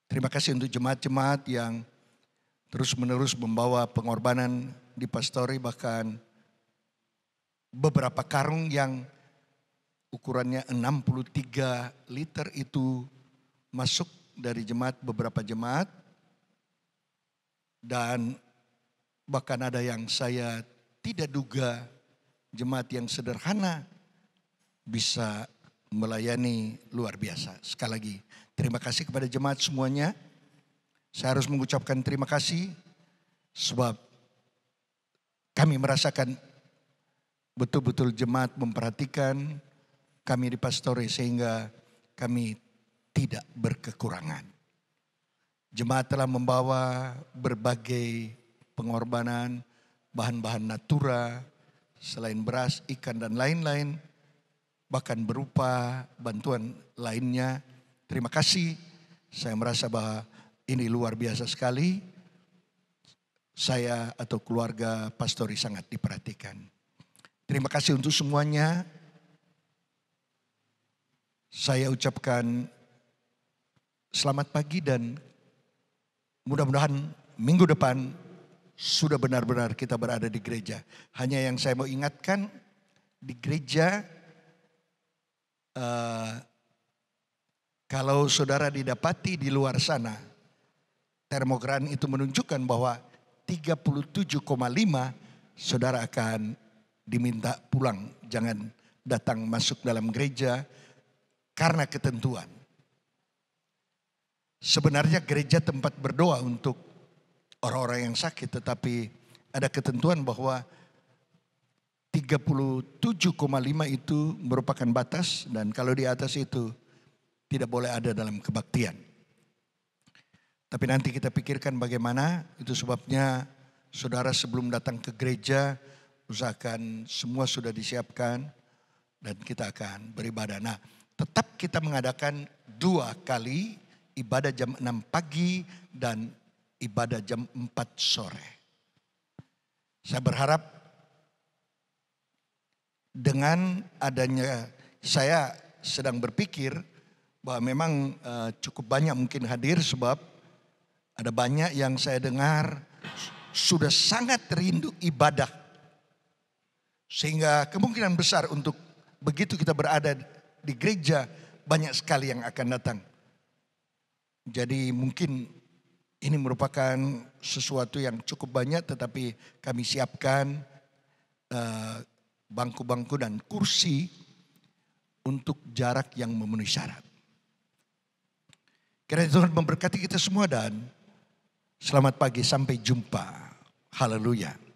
Terima kasih untuk jemaat-jemaat yang terus-menerus membawa pengorbanan di pastori, bahkan beberapa karung yang ukurannya 63 liter itu masuk dari beberapa jemaat. Dan bahkan ada yang saya tidak duga, jemaat yang sederhana bisa melayani luar biasa. Sekali lagi terima kasih kepada jemaat semuanya. Saya harus mengucapkan terima kasih sebab kami merasakan betul-betul jemaat memperhatikan kami di Pastori sehingga kami tidak berkekurangan. Jemaat telah membawa berbagai pengorbanan, bahan-bahan natura, selain beras, ikan dan lain-lain, bahkan berupa bantuan lainnya. Terima kasih, saya merasa bahwa ini luar biasa sekali. Saya atau keluarga Pastori sangat diperhatikan. Terima kasih untuk semuanya. Saya ucapkan selamat pagi dan mudah-mudahan minggu depan sudah benar-benar kita berada di gereja. Hanya yang saya mau ingatkan, di gereja kalau saudara didapati di luar sana, termogan itu menunjukkan bahwa 37,5 saudara akan diminta pulang. Jangan datang masuk dalam gereja karena ketentuan. Sebenarnya gereja tempat berdoa untuk orang-orang yang sakit, tetapi ada ketentuan bahwa 37,5 itu merupakan batas dan kalau di atas itu tidak boleh ada dalam kebaktian. Tapi nanti kita pikirkan bagaimana, itu sebabnya saudara sebelum datang ke gereja usahakan semua sudah disiapkan dan kita akan beribadah. Nah, tetap kita mengadakan 2 kali ibadah jam 6 pagi dan ibadah jam 4 sore. Saya berharap dengan adanya, saya sedang berpikir bahwa memang cukup banyak mungkin hadir sebab ada banyak yang saya dengar sudah sangat rindu ibadah. Sehingga kemungkinan besar untuk begitu kita berada di gereja banyak sekali yang akan datang. Jadi mungkin ini merupakan sesuatu yang cukup banyak tetapi kami siapkan bangku-bangku dan kursi untuk jarak yang memenuhi syarat. Kiranya Tuhan memberkati kita semua dan selamat pagi, sampai jumpa. Haleluya.